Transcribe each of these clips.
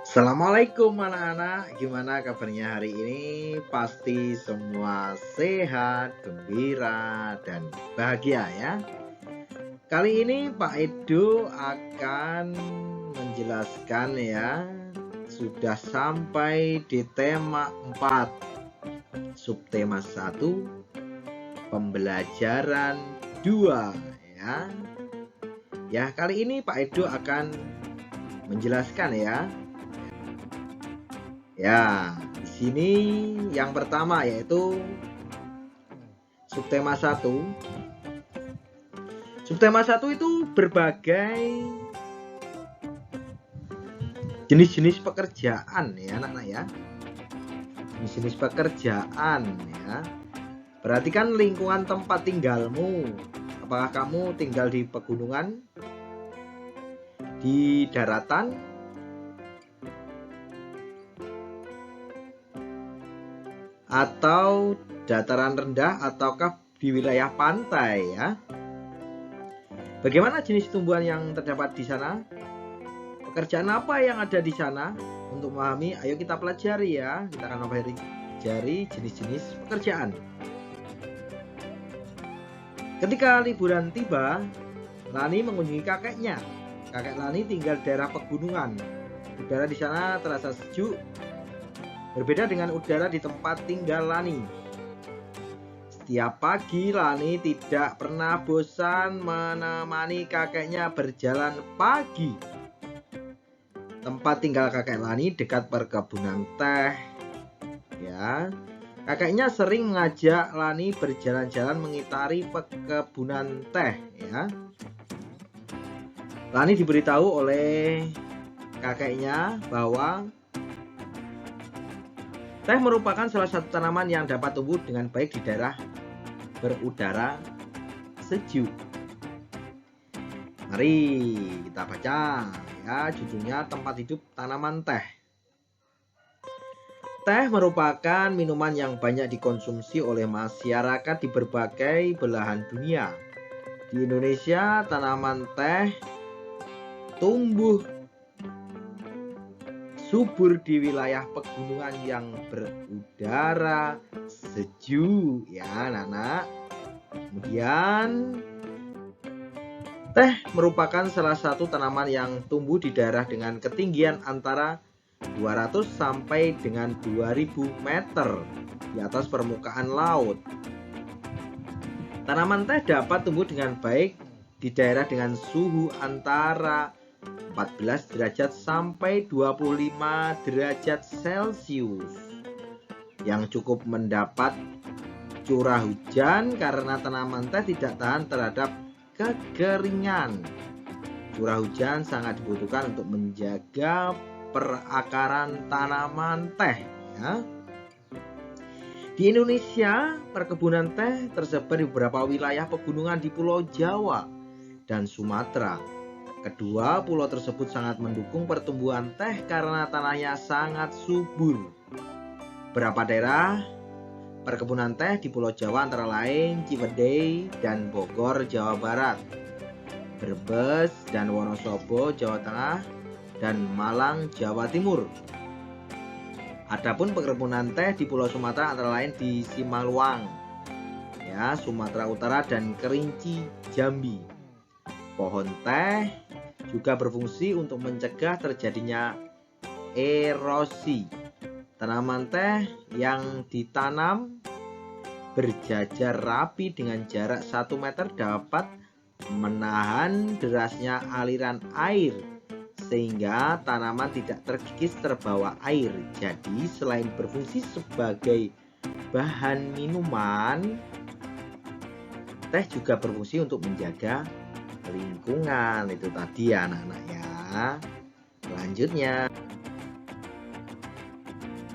Assalamualaikum anak-anak, gimana kabarnya hari ini? Pasti semua sehat, gembira, dan bahagia ya. Kali ini Pak Edo akan menjelaskan ya, sudah sampai di tema 4, subtema 1, pembelajaran 2 ya. Ya, kali ini Pak Edo akan menjelaskan ya. Ya, di sini yang pertama yaitu subtema 1. Subtema 1 itu berbagai jenis-jenis pekerjaan ya anak-anak ya. Jenis-jenis pekerjaan ya. Perhatikan lingkungan tempat tinggalmu. Apakah kamu tinggal di pegunungan, di daratan, atau dataran rendah, ataukah di wilayah pantai ya? Bagaimana jenis tumbuhan yang terdapat di sana? Pekerjaan apa yang ada di sana? Untuk memahami, ayo kita pelajari ya. Kita akan mempelajari jenis-jenis pekerjaan. Ketika liburan tiba, Lani mengunjungi kakeknya. Kakek Lani tinggal di daerah pegunungan. Udara di sana terasa sejuk, berbeda dengan udara di tempat tinggal Lani. Setiap pagi Lani tidak pernah bosan menemani kakeknya berjalan pagi. Tempat tinggal kakek Lani dekat perkebunan teh. Ya, kakeknya sering mengajak Lani berjalan-jalan mengitari perkebunan teh. Ya, Lani diberitahu oleh kakeknya bahwa teh merupakan salah satu tanaman yang dapat tumbuh dengan baik di daerah berudara sejuk. Mari kita baca ya, judulnya tempat hidup tanaman teh. Teh merupakan minuman yang banyak dikonsumsi oleh masyarakat di berbagai belahan dunia. Di Indonesia, tanaman teh tumbuh subur di wilayah pegunungan yang berudara sejuk ya anak-anak. Kemudian teh merupakan salah satu tanaman yang tumbuh di daerah dengan ketinggian antara 200 sampai dengan 2000 meter di atas permukaan laut. Tanaman teh dapat tumbuh dengan baik di daerah dengan suhu antara 14 derajat sampai 25 derajat Celcius yang cukup mendapat curah hujan karena tanaman teh tidak tahan terhadap kekeringan. Curah hujan sangat dibutuhkan untuk menjaga perakaran tanaman teh ya. Di Indonesia, perkebunan teh tersebar di beberapa wilayah pegunungan di Pulau Jawa dan Sumatera. Kedua pulau tersebut sangat mendukung pertumbuhan teh karena tanahnya sangat subur. Beberapa daerah perkebunan teh di Pulau Jawa antara lain Ciwidey dan Bogor, Jawa Barat, Brebes dan Wonosobo, Jawa Tengah, dan Malang, Jawa Timur. Adapun perkebunan teh di Pulau Sumatera antara lain di Simalungun, ya, Sumatera Utara, dan Kerinci, Jambi. Pohon teh juga berfungsi untuk mencegah terjadinya erosi. Tanaman teh yang ditanam berjajar rapi dengan jarak 1 meter dapat menahan derasnya aliran air sehingga tanaman tidak terkikis terbawa air. Jadi selain berfungsi sebagai bahan minuman, teh juga berfungsi untuk menjaga lingkungan. Itu tadi ya anak-anak ya. Selanjutnya,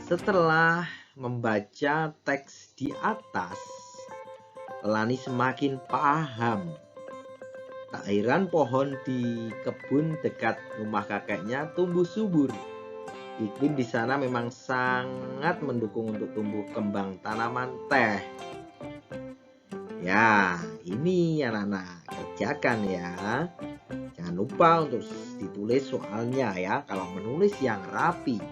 setelah membaca teks di atas, Lani semakin paham. Tak heran pohon di kebun dekat rumah kakeknya tumbuh subur. Iklim di sana memang sangat mendukung untuk tumbuh kembang tanaman teh. Ya, ini anak-anak kerjakan ya. Jangan lupa untuk ditulis soalnya ya. Kalau menulis yang rapi,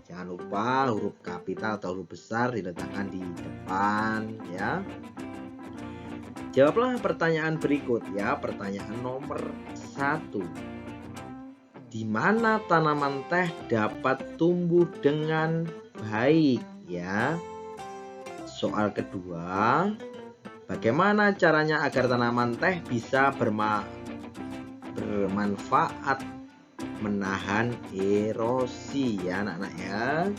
jangan lupa huruf kapital atau huruf besar diletakkan di depan ya. Jawablah pertanyaan berikut ya. Pertanyaan nomor 1. Di mana tanaman teh dapat tumbuh dengan baik ya? Soal kedua, bagaimana caranya agar tanaman teh bisa bermanfaat menahan erosi ya anak-anak ya.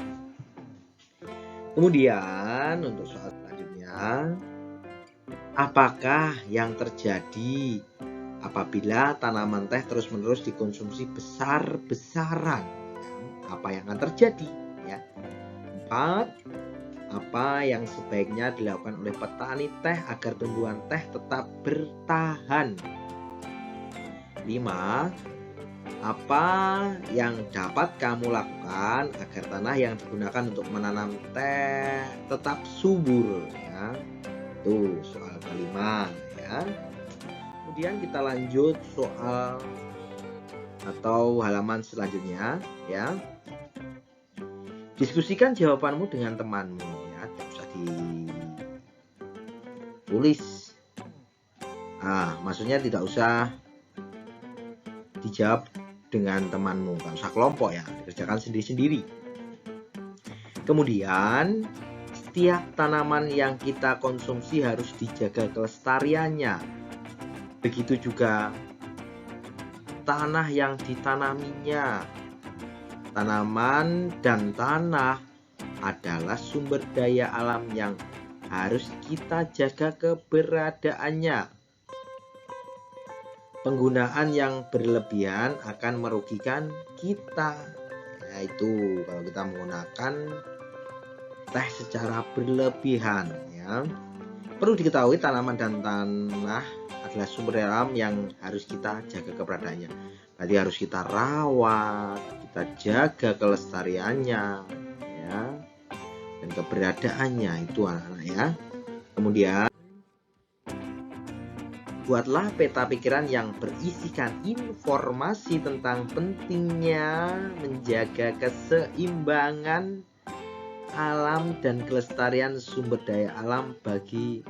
Kemudian untuk soal selanjutnya, apakah yang terjadi apabila tanaman teh terus-menerus dikonsumsi besar-besaran? Apa yang akan terjadi ya? 4. Apa yang sebaiknya dilakukan oleh petani teh agar tumbuhan teh tetap bertahan? 5. Apa yang dapat kamu lakukan agar tanah yang digunakan untuk menanam teh tetap subur ya? Itu soal kelima ya. Kemudian kita lanjut soal atau halaman selanjutnya ya. Diskusikan jawabanmu dengan temanmu ya, tidak usah ditulis. Maksudnya tidak usah dijawab dengan temanmu, nggak usah kelompok ya, dikerjakan sendiri-sendiri. Kemudian setiap tanaman yang kita konsumsi harus dijaga kelestariannya. Begitu juga tanah yang ditanaminya. Tanaman dan tanah adalah sumber daya alam yang harus kita jaga keberadaannya. Penggunaan yang berlebihan akan merugikan kita, yaitu kalau kita menggunakan teh secara berlebihan ya. Perlu diketahui tanaman dan tanah adalah sumber daya alam yang harus kita jaga keberadaannya. Berarti harus kita rawat, kita jaga kelestariannya ya, dan keberadaannya itu anak-anak ya. Kemudian buatlah peta pikiran yang berisikan informasi tentang pentingnya menjaga keseimbangan alam dan kelestarian sumber daya alam bagi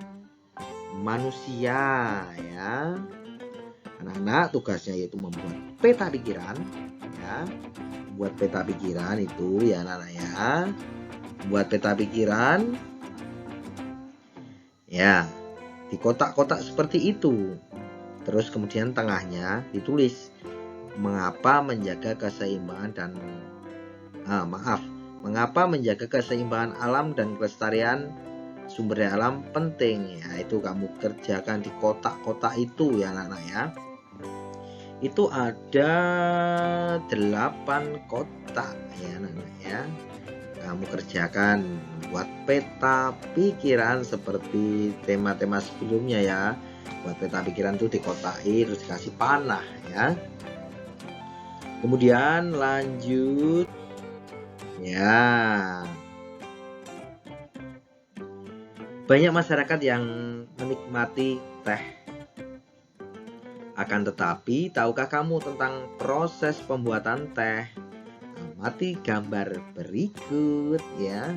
manusia ya. Anak-anak tugasnya yaitu membuat peta pikiran ya. Buat peta pikiran itu ya anak-anak ya. Buat peta pikiran ya di kotak-kotak seperti itu. Terus kemudian tengahnya ditulis mengapa menjaga keseimbangan mengapa menjaga keseimbangan alam dan kelestarian sumber daya alam penting ya. Itu kamu kerjakan di kotak-kotak itu ya anak-anak ya. Itu ada 8 kotak ya anak-anak ya. Kamu kerjakan buat peta pikiran seperti tema-tema sebelumnya ya. Buat peta pikiran itu dikotai terus dikasih panah ya. Kemudian lanjut ya. Banyak masyarakat yang menikmati teh. Akan tetapi, tahukah kamu tentang proses pembuatan teh? Amati gambar berikut ya.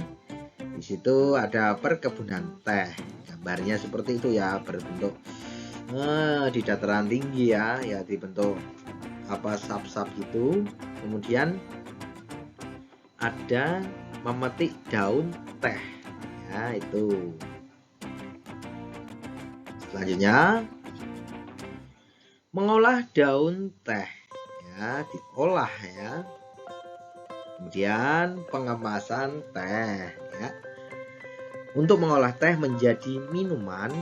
Di situ ada perkebunan teh. Gambarnya seperti itu ya, berbentuk di dataran tinggi ya, dibentuk sap-sap gitu. Kemudian ada memetik daun teh. Ya, itu. Selanjutnya mengolah daun teh ya, diolah ya. Kemudian pengemasan teh ya. Untuk mengolah teh menjadi minuman,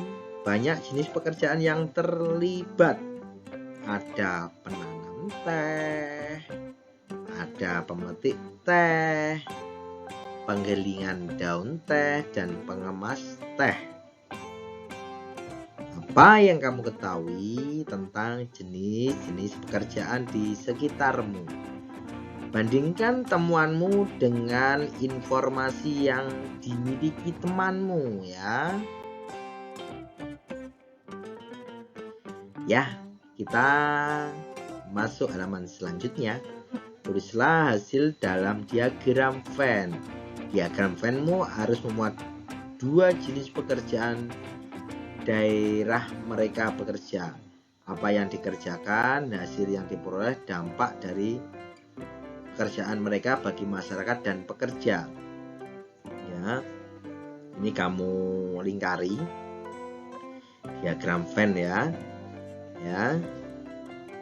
banyak jenis pekerjaan yang terlibat. Ada penanam teh, ada pemetik teh, penggilingan daun teh, dan pengemas teh. Apa yang kamu ketahui tentang jenis-jenis pekerjaan di sekitarmu? Bandingkan temuanmu dengan informasi yang dimiliki temanmu ya. Ya, kita Masuk halaman selanjutnya. Tulislah hasil dalam diagram Venn. Diagram Venn-mu harus memuat dua jenis pekerjaan daerah mereka bekerja. Apa yang dikerjakan, hasil yang diperoleh, dampak dari pekerjaan mereka bagi masyarakat dan pekerja. Ya, ini kamu lingkari diagram Venn ya. Ya,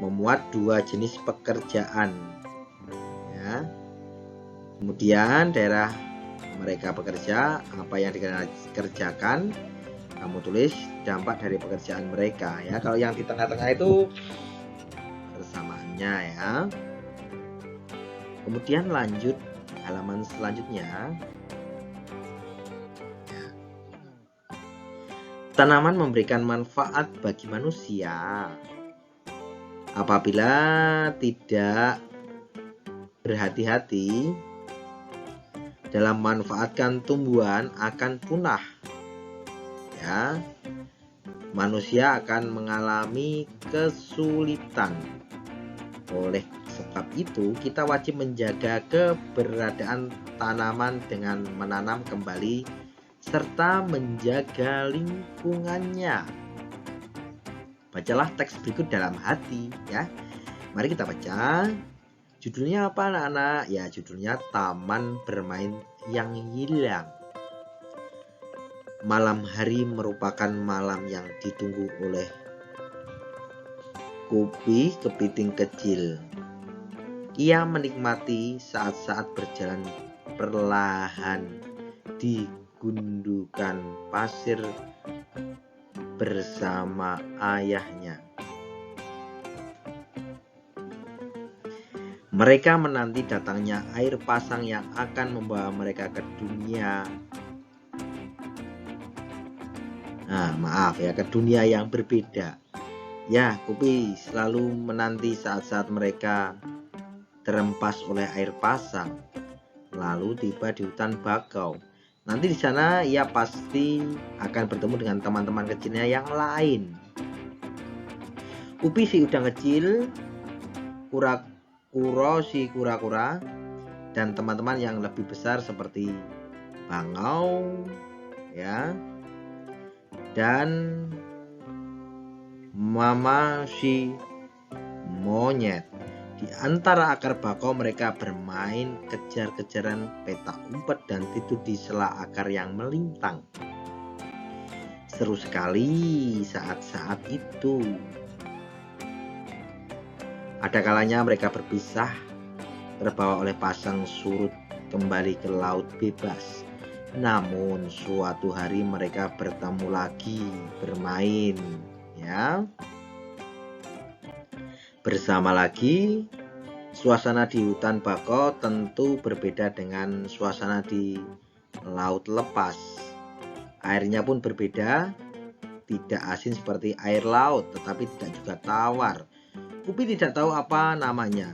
memuat dua jenis pekerjaan. Ya. Kemudian daerah mereka bekerja, apa yang dikerjakan, kamu tulis dampak dari pekerjaan mereka ya. Kalau yang di tengah-tengah itu persamaannya ya. Kemudian lanjut halaman selanjutnya. Tanaman memberikan manfaat bagi manusia. Apabila tidak berhati-hati dalam memanfaatkan tumbuhan akan punah. Ya. Manusia akan mengalami kesulitan. Oleh sebab itu, kita wajib menjaga keberadaan tanaman dengan menanam kembali serta menjaga lingkungannya. Bacalah teks berikut dalam hati ya. Mari kita baca. Judulnya apa anak-anak? Ya, judulnya Taman Bermain yang Hilang. Malam hari merupakan malam yang ditunggu oleh Kupi kepiting kecil. Ia menikmati saat-saat berjalan perlahan di gundukan pasir bersama ayahnya. Mereka menanti datangnya air pasang yang akan membawa mereka ke dunia. Ke dunia yang berbeda. Ya, Kupi selalu menanti saat-saat mereka terempas oleh air pasang, lalu tiba di hutan bakau. Nanti di sana ia pasti akan bertemu dengan teman-teman kecilnya yang lain. Kupi si udang kecil, Kuro si kura-kura, dan teman-teman yang lebih besar seperti bangau, ya, dan mama si monyet. Di antara akar bakau mereka bermain kejar-kejaran, petak umpet, dan tidur di sela akar yang melintang. Seru sekali saat-saat itu. Ada kalanya mereka berpisah, terbawa oleh pasang surut kembali ke laut bebas. Namun suatu hari mereka bertemu lagi bermain, ya. Bersama lagi. Suasana di hutan bakau tentu berbeda dengan suasana di laut lepas. Airnya pun berbeda, tidak asin seperti air laut, tetapi tidak juga tawar. Kupi tidak tahu apa namanya.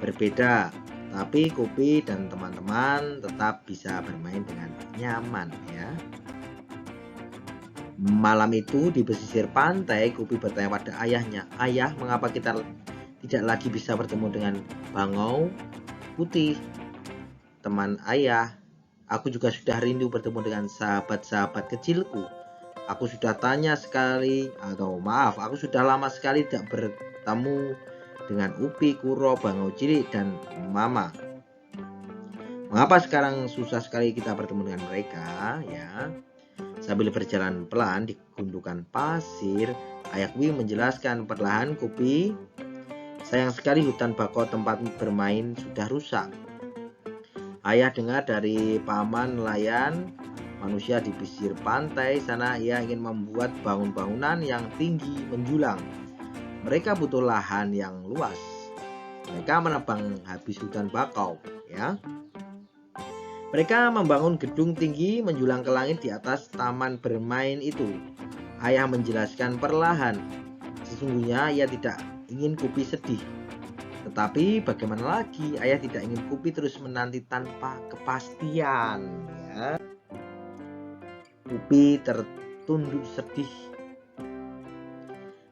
Berbeda, tapi Kupi dan teman-teman tetap bisa bermain dengan nyaman ya. Malam itu di pesisir pantai, Kupi bertanya pada ayahnya, "Ayah, mengapa kita tidak lagi bisa bertemu dengan bangau putih, teman ayah? Aku juga sudah rindu bertemu dengan sahabat-sahabat kecilku. Aku sudah lama sekali tidak bertemu dengan Upi, Kuro, bangau cilik, dan mama. Mengapa sekarang susah sekali kita bertemu dengan mereka?" Ya. Sambil berjalan pelan di gundukan pasir, ayah Kupi menjelaskan perlahan, "Kupi, sayang sekali hutan bakau tempat bermain sudah rusak. Ayah dengar dari paman nelayan manusia di pesisir pantai sana ia ingin membuat bangunan yang tinggi menjulang. Mereka butuh lahan yang luas. Mereka menebang habis hutan bakau, ya. Mereka membangun gedung tinggi menjulang ke langit di atas taman bermain itu." Ayah menjelaskan perlahan. Sesungguhnya ia tidak ingin Kupi sedih. Tetapi bagaimana lagi, ayah tidak ingin Kupi terus menanti tanpa kepastian. Ya. Kupi tertunduk sedih.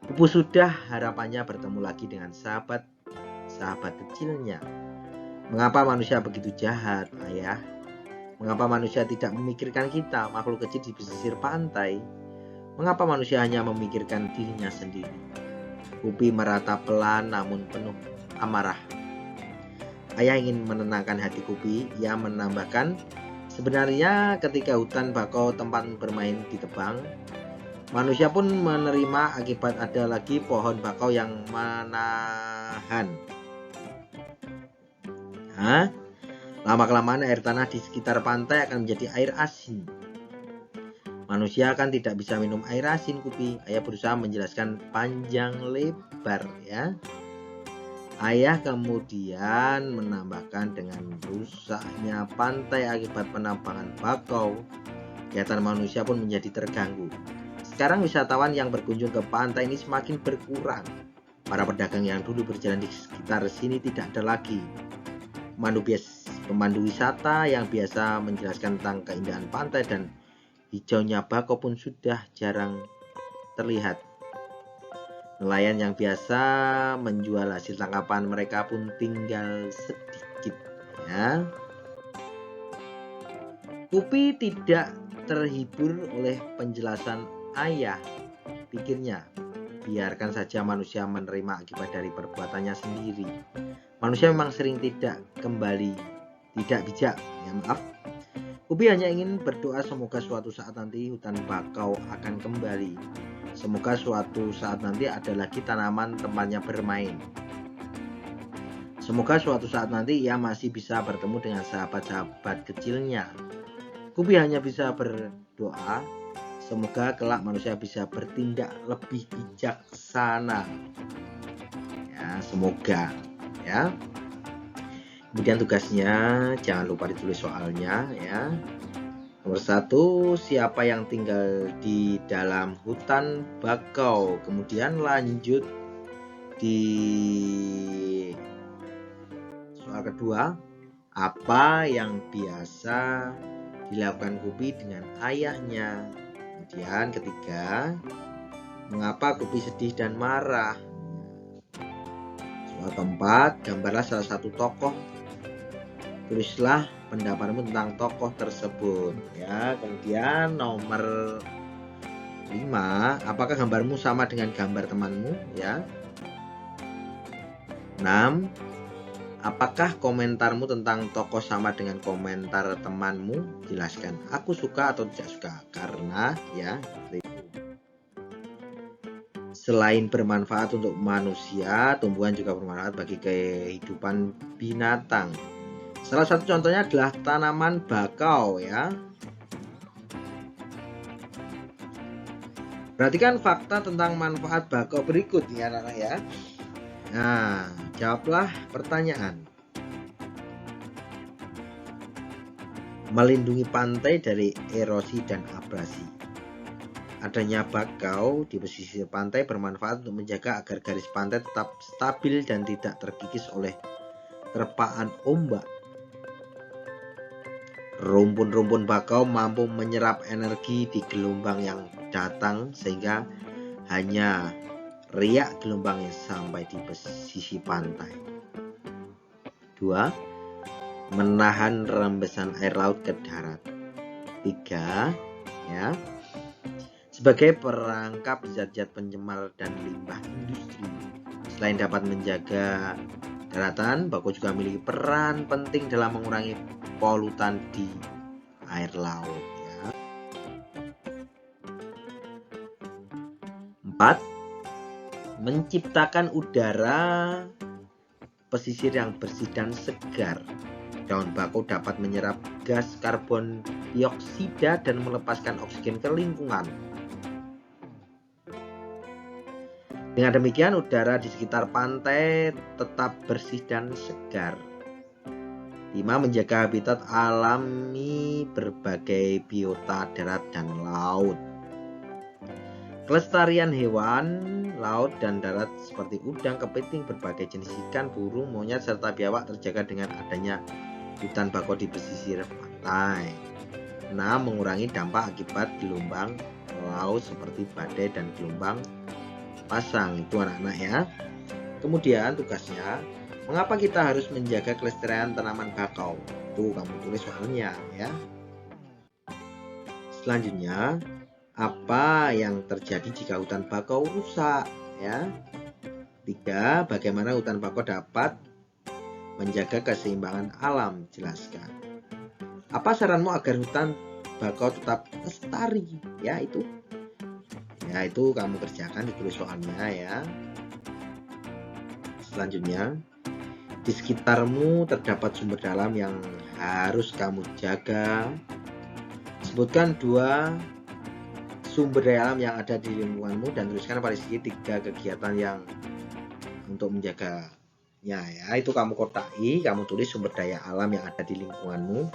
Pupu sudah harapannya bertemu lagi dengan sahabat kecilnya. Mengapa manusia begitu jahat, Ayah? Mengapa manusia tidak memikirkan kita, makhluk kecil di pesisir pantai? Mengapa manusia hanya memikirkan dirinya sendiri? Pupi meratap pelan namun penuh amarah. Ayah ingin menenangkan hati Pupi. Ia menambahkan, sebenarnya ketika hutan bakau tempat bermain ditebang, manusia pun menerima akibat ada lagi pohon bakau yang menahan. Lama-kelamaan air tanah di sekitar pantai akan menjadi air asin. Manusia kan tidak bisa minum air asin, Pupi. Ayah berusaha menjelaskan panjang lebar ya. Ayah kemudian menambahkan, dengan rusaknya pantai akibat penambangan bakau, kegiatan manusia pun menjadi terganggu. Sekarang wisatawan yang berkunjung ke pantai ini semakin berkurang. Para pedagang yang dulu berjalan di sekitar sini tidak ada lagi. Pemandu wisata yang biasa menjelaskan tentang keindahan pantai dan hijaunya bakau pun sudah jarang terlihat. Nelayan yang biasa menjual hasil tangkapan mereka pun tinggal sedikit ya. Pupi tidak terhibur oleh penjelasan ayah. Pikirnya, biarkan saja manusia menerima akibat dari perbuatannya sendiri. Manusia memang sering tidak bijak ya, maaf. Pupi hanya ingin berdoa semoga suatu saat nanti hutan bakau akan kembali. Semoga suatu saat nanti ada lagi tanaman tempatnya bermain. Semoga suatu saat nanti ia masih bisa bertemu dengan sahabat-sahabat kecilnya. Pupi hanya bisa berdoa, semoga kelak manusia bisa bertindak lebih bijaksana. Ya, semoga ya. Kemudian tugasnya jangan lupa ditulis soalnya ya. Nomor 1, siapa yang tinggal di dalam hutan bakau? Kemudian lanjut di soal kedua, apa yang biasa dilakukan Pupi dengan ayahnya? Kemudian ketiga, mengapa Pupi sedih dan marah? Soal keempat, gambarlah salah satu tokoh. Tulislah pendapatmu tentang tokoh tersebut ya. Kemudian nomor 5, apakah gambarmu sama dengan gambar temanmu ya. 6, apakah komentarmu tentang tokoh sama dengan komentar temanmu? Jelaskan aku suka atau tidak suka karena ya. Selain bermanfaat untuk manusia, tumbuhan juga bermanfaat bagi kehidupan binatang. Salah satu contohnya adalah tanaman bakau ya. Perhatikan fakta tentang manfaat bakau berikut ya anak-anak ya. Nah, jawablah pertanyaan. Melindungi pantai dari erosi dan abrasi. Adanya bakau di pesisir pantai bermanfaat untuk menjaga agar garis pantai tetap stabil dan tidak terkikis oleh terpaan ombak. Rumpun-rumpun bakau mampu menyerap energi di gelombang yang datang sehingga hanya riak gelombangnya sampai di pesisir pantai. 2. Menahan rembesan air laut ke darat. 3. Ya. Sebagai perangkap zat-zat pencemar dan limbah industri. Selain dapat menjaga daratan, bakau juga memiliki peran penting dalam mengurangi polutan di air laut ya. 4. Menciptakan udara pesisir yang bersih dan segar. Daun bakau dapat menyerap gas karbon dioksida dan melepaskan oksigen ke lingkungan. Dengan demikian udara di sekitar pantai tetap bersih dan segar. 5. Menjaga habitat alami berbagai biota darat dan laut. Kelestarian hewan laut dan darat seperti udang, kepiting, berbagai jenis ikan, burung, monyet, serta biawak terjaga dengan adanya hutan bakau di pesisir pantai. 6. Mengurangi dampak akibat gelombang laut seperti badai dan gelombang sepasang. Itu anak-anak ya. Kemudian tugasnya, mengapa kita harus menjaga kelestarian tanaman bakau? Tuh kamu tulis soalnya ya. Selanjutnya, apa yang terjadi jika hutan bakau rusak ya? 3. Bagaimana hutan bakau dapat menjaga keseimbangan alam? Jelaskan. Apa saranmu agar hutan bakau tetap lestari? Ya itu kamu kerjakan, ditulis soalnya ya. Selanjutnya, di sekitarmu terdapat sumber dalam yang harus kamu jaga. Sebutkan 2 sumber daya alam yang ada di lingkunganmu dan tuliskan pada segi 3 kegiatan yang untuk menjaganya ya. Itu kamu kotai, kamu tulis sumber daya alam yang ada di lingkunganmu.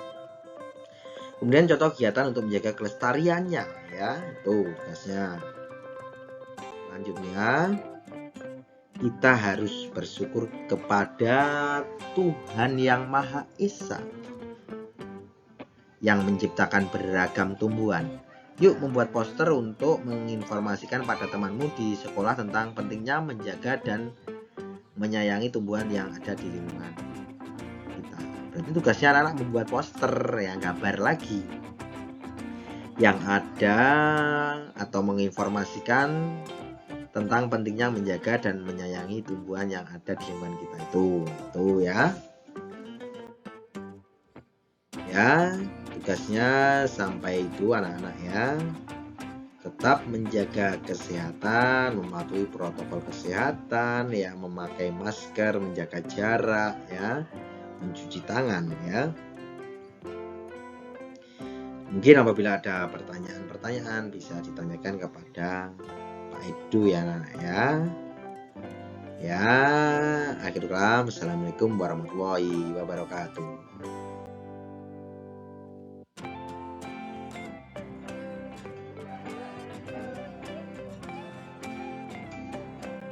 Kemudian contoh kegiatan untuk menjaga kelestariannya ya. Itu tugasnya. Selanjutnya, kita harus bersyukur kepada Tuhan Yang Maha Esa yang menciptakan beragam tumbuhan. Yuk membuat poster untuk menginformasikan pada temanmu di sekolah tentang pentingnya menjaga dan menyayangi tumbuhan yang ada di lingkungan kita. Berarti tugasnya anak-anak membuat poster yang gambar lagi yang ada atau menginformasikan tentang pentingnya menjaga dan menyayangi tumbuhan yang ada di lingkungan kita itu ya. Ya, tugasnya sampai itu anak-anak ya. Tetap menjaga kesehatan, mematuhi protokol kesehatan ya, memakai masker, menjaga jarak ya, mencuci tangan ya. Mungkin apabila ada pertanyaan-pertanyaan bisa ditanyakan kepada Pak Edu ya anak-anak ya. Ya, akhirul kalam. Assalamualaikum warahmatullahi wabarakatuh.